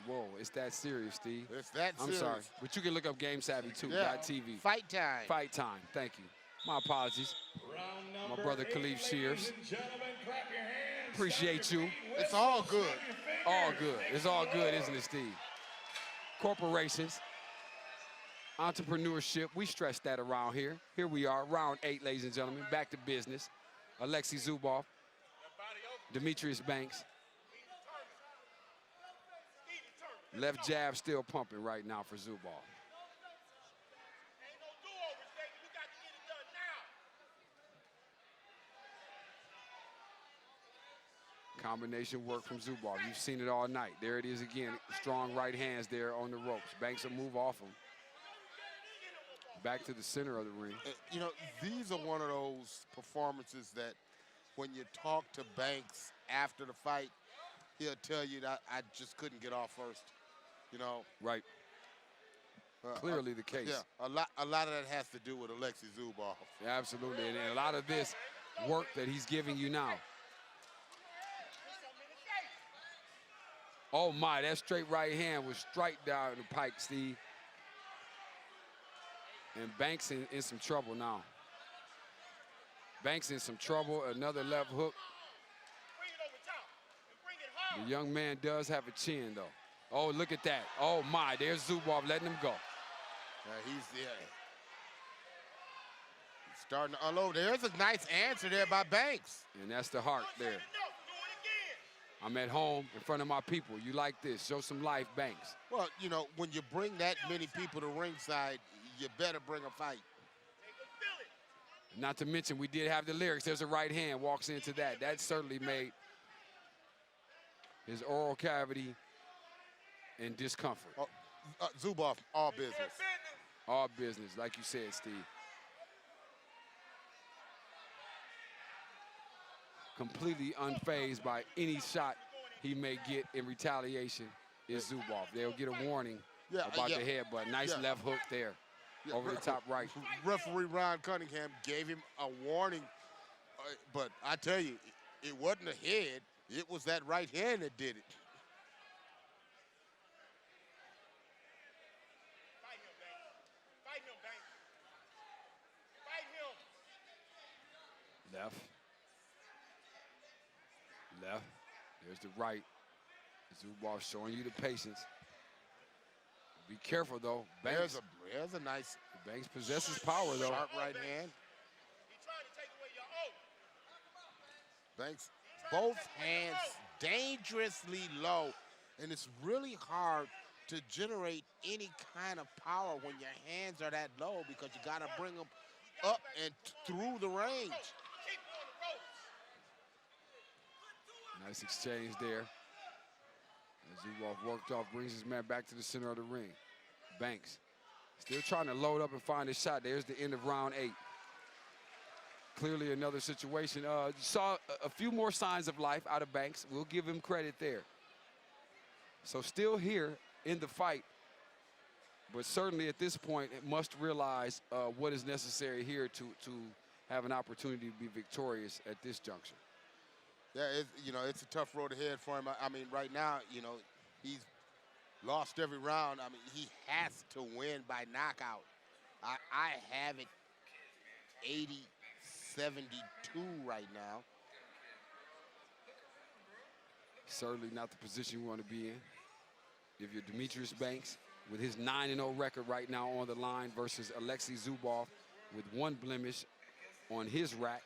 Speaker 1: Whoa, it's that serious, Steve.
Speaker 2: It's that serious.
Speaker 1: I'm sorry, but you can look up GameSavvy too,
Speaker 2: yeah.
Speaker 1: .tv.
Speaker 2: Fight Time.
Speaker 1: Fight Time, thank you. My apologies. My brother Khalif Shears. Appreciate you.
Speaker 2: It's all good.
Speaker 1: All good. It's all good, isn't it, Steve? Corporations, entrepreneurship, we stress that around here. Here we are, round 8, ladies and gentlemen. Back to business. Alexey Zubov, Demetrius Banks. Left jab still pumping right now for Zubov. Combination work from Zubov. You've seen it all night. There it is again. Strong right hands there on the ropes. Banks will move off him. Back to the center of the ring.
Speaker 2: You know, these are one of those performances that when you talk to Banks after the fight, he'll tell you that I just couldn't get off first. You know.
Speaker 1: Right. Clearly the case.
Speaker 2: Yeah, a lot of that has to do with Alexey Zubov.
Speaker 1: Yeah, absolutely. And a lot of this work that he's giving you now. Oh my, that straight right hand was straight down the pike, Steve. And Banks in some trouble now. Banks in some trouble, another left hook. The young man does have a chin though. Oh, look at that. Oh my, there's Zubov letting him go.
Speaker 2: He's starting to unload. There's a nice answer there by Banks.
Speaker 1: And that's the heart there. I'm at home in front of my people. You like this. Show some life, Banks.
Speaker 2: Well, you know, when you bring that many people to ringside, you better bring a fight.
Speaker 1: Not to mention, we did have the lyrics. There's a right hand, walks into that. That certainly made his oral cavity in discomfort.
Speaker 2: Oh, Zubov, all business.
Speaker 1: All business, like you said, Steve. Completely unfazed by any shot he may get in retaliation is Zubov. They'll get a warning about the headbutt. Nice left hook there over the top right.
Speaker 2: Referee Ron Cunningham gave him a warning, but I tell you, it wasn't a head. It was that right hand that did it.
Speaker 5: Fight him, Banks. Fight him, Banks. Fight him.
Speaker 1: Left. Left. There's the right. Zubov showing you the patience. Be careful, though. Banks,
Speaker 2: There's a nice.
Speaker 1: Banks possesses power, though.
Speaker 2: Sharp right hand.
Speaker 5: He trying to take away your oath.
Speaker 2: Banks, both hands dangerously low. And it's really hard to generate any kind of power when your hands are that low because you got to bring them up and through the range.
Speaker 5: Keep on the ropes.
Speaker 1: Nice exchange there. As Zubov worked off, brings his man back to the center of the ring. Banks still trying to load up and find his shot. There's the end of round 8. Clearly another situation. Saw a few more signs of life out of Banks. We'll give him credit there. So still here in the fight, but certainly at this point, it must realize what is necessary here to have an opportunity to be victorious at this juncture.
Speaker 2: Yeah, it's a tough road ahead for him. I mean, right now, he's lost every round. I mean, he has to win by knockout. I have it 80-72 right now.
Speaker 1: Certainly not the position you want to be in. If you're Demetrius Banks with his 9-0 record right now on the line versus Alexey Zubov with 1 blemish on his rack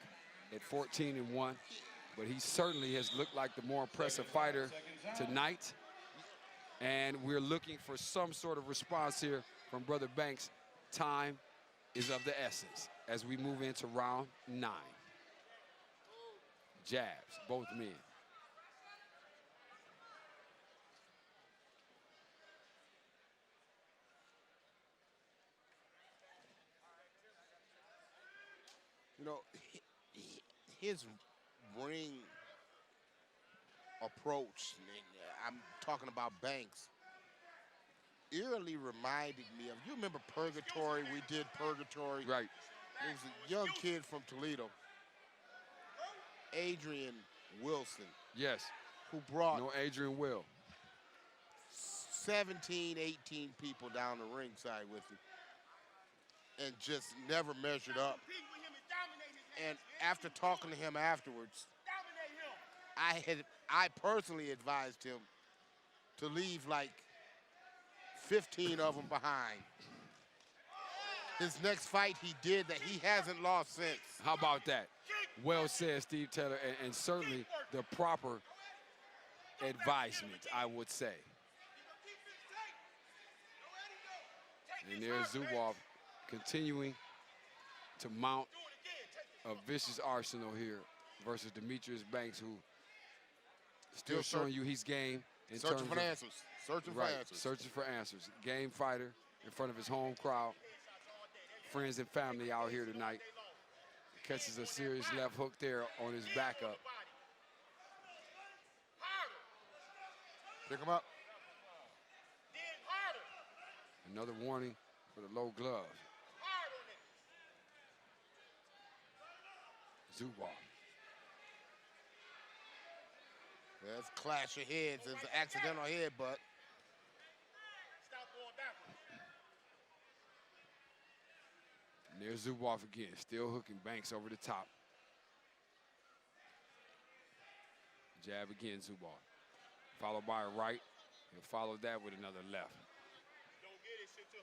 Speaker 1: at 14-1. But he certainly has looked like the more impressive fighter tonight. And we're looking for some sort of response here from Brother Banks. Time is of the essence as we move into round 9. Jabs, both men.
Speaker 2: His ring approach, I'm talking about Banks, eerily reminded me of, you remember Purgatory? We did Purgatory.
Speaker 1: Right.
Speaker 2: There was a young kid from Toledo, Adrian Wilson.
Speaker 1: Yes.
Speaker 2: Who brought
Speaker 1: Adrian Will.
Speaker 2: 17, 18 people down the ringside with him and just never measured up. And after talking to him afterwards, I personally advised him to leave like 15 of them behind. His next fight he did that he hasn't lost since.
Speaker 1: How about that? Well said, Steve Taylor, and certainly the proper advisement, I would say. And there's Zubov continuing to mount a vicious arsenal here versus Demetrius Banks, who still showing you he's game.
Speaker 2: Searching for answers. Searching for answers.
Speaker 1: Searching for answers. Game fighter in front of his home crowd. Friends and family out here tonight. Catches a serious left hook there on his backup.
Speaker 2: Pick him up.
Speaker 1: Another warning for the low glove. Zubov.
Speaker 2: That's a clash of heads. It's an accidental headbutt.
Speaker 1: And there's Zubov again, still hooking Banks over the top. Jab again, Zubov. Followed by a right. He'll follow that with another left.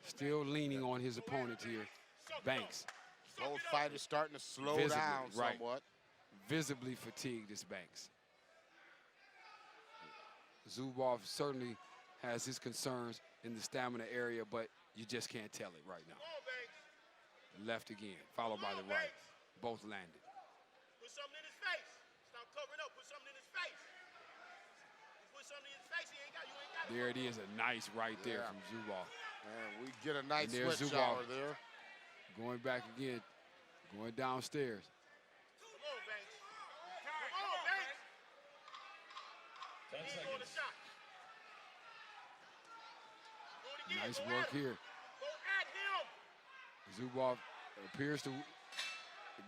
Speaker 1: Still leaning on his opponent here, Banks.
Speaker 2: Both fighters starting to slow down somewhat.
Speaker 1: Visibly fatigued is Banks. Zubov certainly has his concerns in the stamina area, but you just can't tell it right now. Left again, followed by the right. both landed.
Speaker 5: Put something in his face. Stop covering up. Put something in his face. Put something in his face. You ain't got it.
Speaker 1: There it is, a nice right there from Zubov.
Speaker 2: Man, we get a nice
Speaker 1: there's
Speaker 2: sweat
Speaker 1: Zubov.
Speaker 2: shower there.
Speaker 1: Going back again, going downstairs.
Speaker 5: Come on, Banks. Come on, Banks.
Speaker 3: 10
Speaker 5: He ain't going to
Speaker 3: seconds.
Speaker 5: shot. Do it again.
Speaker 1: Nice
Speaker 5: Go
Speaker 1: work
Speaker 5: at him.
Speaker 1: here.
Speaker 5: Go at him.
Speaker 1: Zubov appears to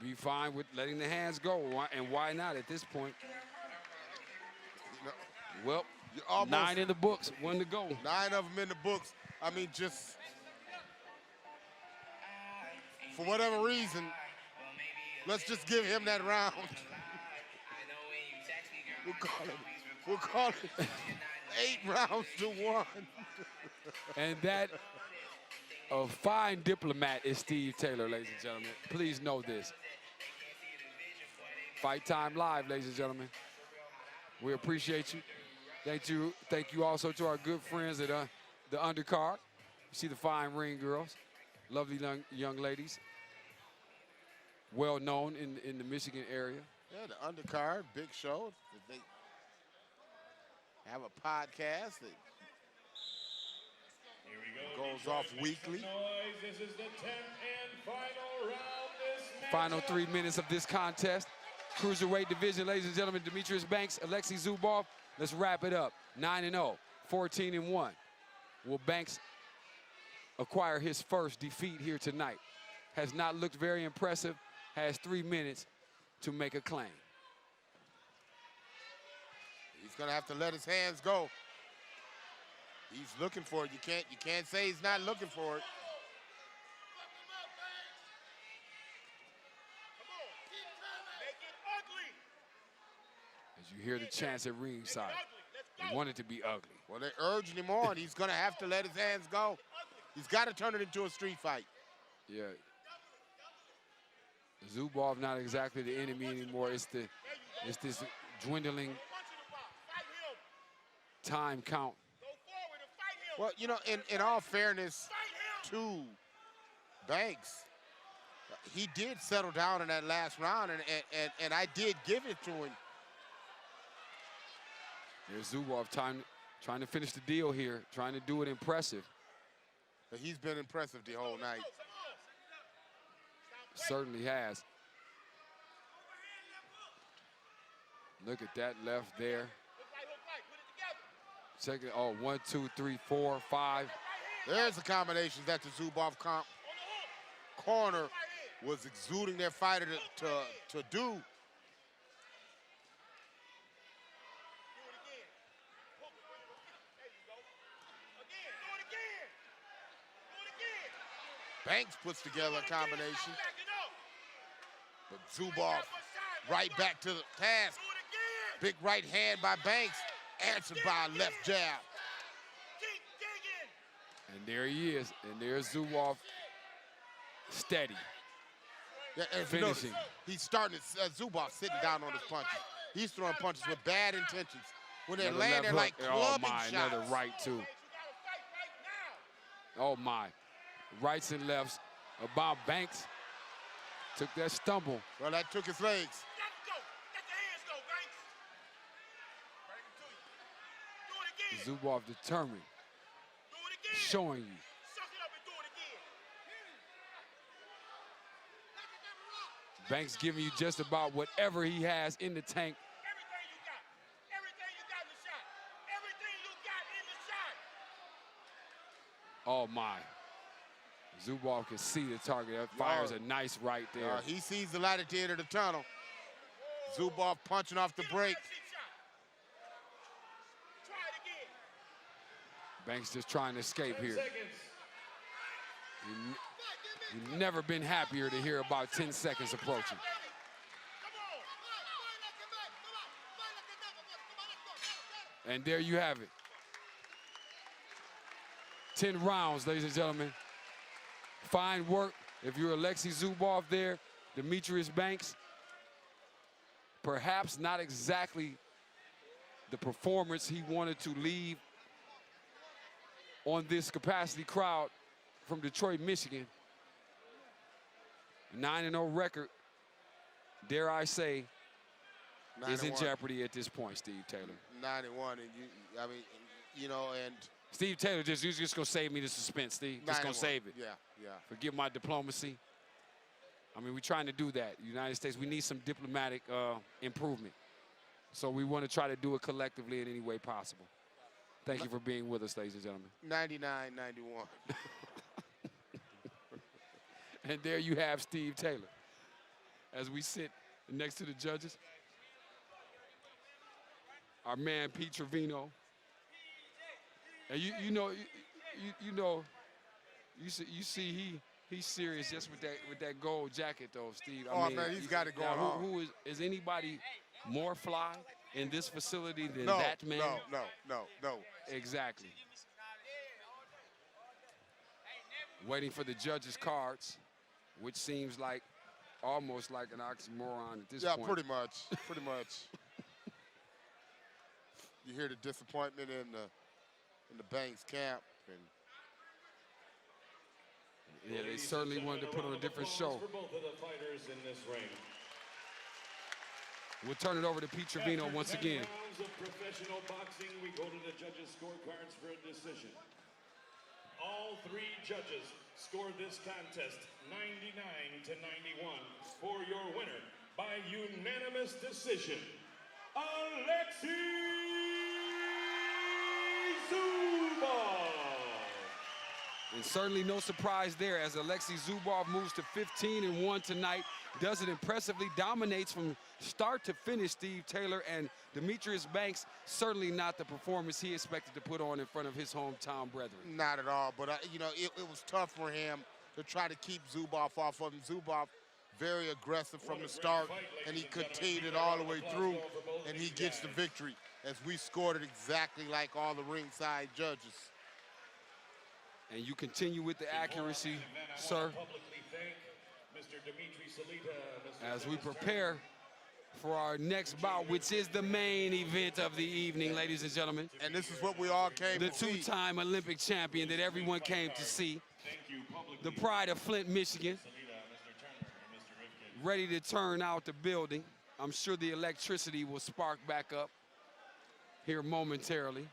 Speaker 1: be fine with letting the hands go, and why not at this point? Well,
Speaker 2: Almost
Speaker 1: 9 in the books, 1 to go.
Speaker 2: 9 of them in the books. I mean, just for whatever reason, let's just give him that round. We'll call it 8 rounds to 1.
Speaker 1: And that, a fine diplomat is Steve Taylor, ladies and gentlemen. Please know this. Fight Time Live, ladies and gentlemen. We appreciate you. Thank you also to our good friends at the undercard. You see the fine ring girls, lovely young ladies, well known in the Michigan area.
Speaker 2: Yeah, the undercard, big show. They have a podcast that
Speaker 3: Here we go.
Speaker 2: goes
Speaker 3: Detroit,
Speaker 2: off
Speaker 3: make
Speaker 2: weekly.
Speaker 3: some noise. This is the 10th and final round. This
Speaker 1: Final
Speaker 3: matchup.
Speaker 1: 3 minutes of this contest. Cruiserweight division, ladies and gentlemen, Demetrius Banks, Alexey Zubov. Let's wrap it up. 9-0, 14-1. Will Banks acquire his first defeat here tonight? Has not looked very impressive, has 3 minutes to make a claim.
Speaker 2: He's gonna have to let his hands go. He's looking for it. You can't say he's not looking for it.
Speaker 5: Make it ugly.
Speaker 1: As you hear the chants at ringside, they want it to be ugly.
Speaker 2: Well, they're urging him on. He's gonna have to let his hands go. He's got to turn it into a street fight.
Speaker 1: Yeah. Zubov not exactly the enemy anymore. It's this dwindling time count.
Speaker 5: Go forward and fight him.
Speaker 2: Well, you know, in all fairness to Banks, he did settle down in that last round, and I did give it to him.
Speaker 1: There's Zubov trying to finish the deal here, trying to do it impressive.
Speaker 2: But he's been impressive the whole night.
Speaker 1: Certainly has. Look at that left there. Second, 1, 2, 3, 4, 5.
Speaker 2: There's the combinations that the Zubov corner was exuding their fighter to do. Banks puts together a combination. But Zubov right back to the task. Big right hand by Banks, answered by a left jab.
Speaker 1: And there he is. And there's Zubov steady.
Speaker 2: Yeah, and if you notice,
Speaker 1: Finishing.
Speaker 2: he's starting to, Zubov sitting down on his punches. He's throwing punches with bad intentions. When they're
Speaker 1: Another
Speaker 2: laying
Speaker 1: left
Speaker 2: there
Speaker 1: hook.
Speaker 2: like
Speaker 1: Oh
Speaker 2: clubbing
Speaker 1: my,
Speaker 2: shots.
Speaker 1: another right too. Oh my. Rights and lefts. About Banks. Took that stumble.
Speaker 2: Well, that took his legs.
Speaker 1: Zubov determined. Showing you. Banks giving you just about whatever he has in the tank. Oh my. Zubov can see the target. That fires a nice right there.
Speaker 2: He sees the light at the end of the tunnel. Zubov punching off the break.
Speaker 1: Banks just trying to escape
Speaker 3: 10
Speaker 1: here.
Speaker 3: seconds.
Speaker 1: You've never been happier to hear about 10 seconds approaching. And there you have it. 10 rounds, ladies and gentlemen. Fine work. If you're Alexey Zubov there, Demetrius Banks, perhaps not exactly the performance he wanted to leave on this capacity crowd from Detroit, Michigan. 9-0 record dare I say, is in
Speaker 2: 91.
Speaker 1: jeopardy at this point, Steve Taylor.
Speaker 2: 91, and I mean, you know, and
Speaker 1: Steve Taylor, you're just going to save me the suspense, Steve. Just going to
Speaker 2: 91.
Speaker 1: save it.
Speaker 2: Yeah.
Speaker 1: Forgive my diplomacy. I mean, we're trying to do that. United States, we need some diplomatic improvement. So we want to try to do it collectively in any way possible. Thank you for being with us, ladies and gentlemen.
Speaker 2: 99, 91.
Speaker 1: And there you have Steve Taylor. As we sit next to the judges, our man Pete Trevino. And you see he's serious just with that gold jacket though, Steve.
Speaker 2: Oh man, he's got it going on.
Speaker 1: Who is anybody more fly in this facility than
Speaker 2: No,
Speaker 1: that man?
Speaker 2: No.
Speaker 1: Exactly. Waiting for the judges' cards, which seems like almost like an oxymoron at this point.
Speaker 2: Yeah, pretty much. You hear the disappointment in the Banks camp, and
Speaker 1: yeah, they certainly wanted to put on a different show.
Speaker 3: For both of the fighters in this ring.
Speaker 1: We'll turn it over to Pete Trevino once
Speaker 3: After 10
Speaker 1: again.
Speaker 3: rounds of professional boxing, we go to the judges' scorecards for a decision. All three judges scored this contest 99 to 91 for your winner by unanimous decision, Alexey Zubov.
Speaker 1: And certainly no surprise there as Alexey Zubov moves to 15-1 tonight. Does it impressively, dominates from start to finish Steve Taylor, and Demetrius Banks, certainly not the performance he expected to put on in front of his hometown brethren.
Speaker 2: not at all. But you know, it was tough for him to try to keep Zubov off of him. Zubov very aggressive from the start, and he continued it all the way through, and he gets the victory as we scored it exactly like all the ringside judges.
Speaker 1: And you continue with the accuracy, sir, as we prepare for our next bout, which is the main event of the evening, ladies and gentlemen.
Speaker 2: And this is what we all came
Speaker 1: The
Speaker 2: to see.
Speaker 1: two-time Olympic champion that everyone came to see. The pride of Flint, Michigan. Ready to turn out the building. I'm sure the electricity will spark back up here momentarily.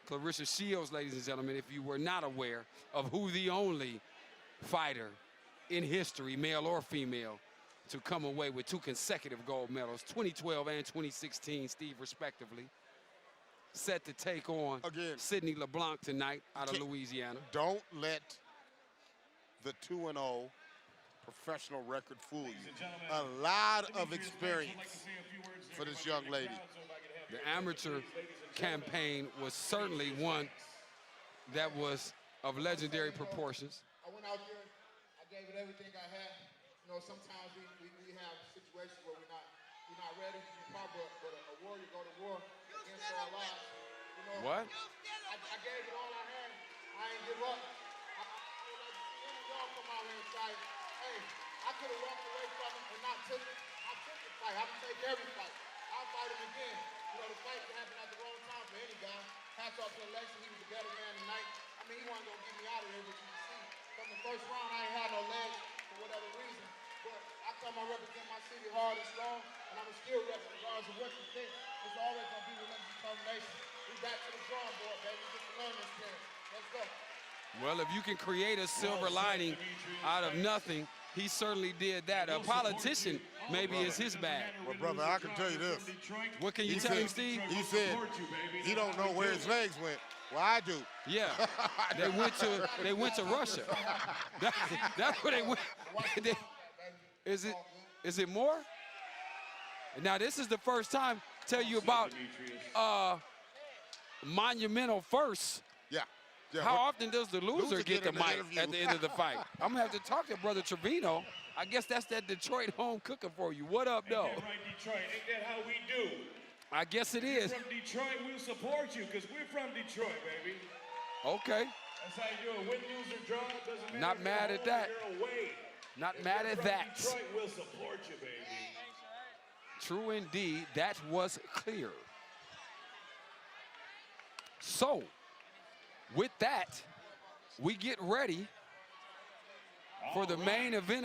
Speaker 1: Clarissa Shields, ladies and gentlemen, if you were not aware of who the only fighter in history, male or female, to come away with 2 consecutive gold medals, 2012 and 2016, Steve, respectively, set to take on
Speaker 2: Again,
Speaker 1: Sidney LeBlanc tonight out of Louisiana.
Speaker 2: Don't let the 2-0 professional record fool you. A lot of experience for this young lady.
Speaker 1: The amateur campaign was certainly one that was of legendary proportions.
Speaker 6: I went out there, I gave it everything I had. You know, sometimes we have situations where we're not ready, but a warrior go to war against our lives. You know,
Speaker 1: What?
Speaker 6: I gave it all I had. I ain't give up. I would like to see any of y'all come out here and say, hey, I could have walked away from it and not took it. I took the fight. I'm gonna take every fight. I'll fight him again. You know, the fight happened at the wrong time for any guy. Hats off to Alexey, he was a better man tonight. I mean, he wasn't gonna get me out of here, but you can see from the first round I ain't had no legs for whatever reason. But I come I represent my city hard and strong, and I'm still rep regardless of what you think. It's always gonna be relentless determination. We back to the drawing board, baby. Just to learn this thing. Let's go.
Speaker 1: Well, if you can create a silver lining out of nothing, he certainly did that. A politician maybe is his bag.
Speaker 2: Well, brother, I can tell you this.
Speaker 1: What can you tell him, Steve?
Speaker 2: He said he don't know where his legs went. Well, I do.
Speaker 1: Yeah, they went to Russia. That's where they went. Is it more? Now this is the first time. Tell you about monumental first.
Speaker 2: Yeah.
Speaker 1: How often does the loser get the
Speaker 2: an
Speaker 1: mic
Speaker 2: interview?
Speaker 1: at the end of the fight? I'm gonna have to talk to Brother Trevino. I guess that's that Detroit home cooking for you. What up, though?
Speaker 3: Ain't that right, Detroit? Ain't that how we do?
Speaker 1: I guess it is.
Speaker 3: From Detroit, we'll support you because we're from Detroit, baby.
Speaker 1: Okay.
Speaker 3: That's how you do it. Win, lose, or draw, it doesn't matter.
Speaker 1: Not
Speaker 3: if
Speaker 1: mad
Speaker 3: you're
Speaker 1: at that.
Speaker 3: home or you're away.
Speaker 1: Not
Speaker 3: If
Speaker 1: mad
Speaker 3: you're
Speaker 1: at
Speaker 3: from
Speaker 1: that.
Speaker 3: Detroit, we'll support you, baby.
Speaker 1: True indeed. That was clear. So, with that, we get ready for the main event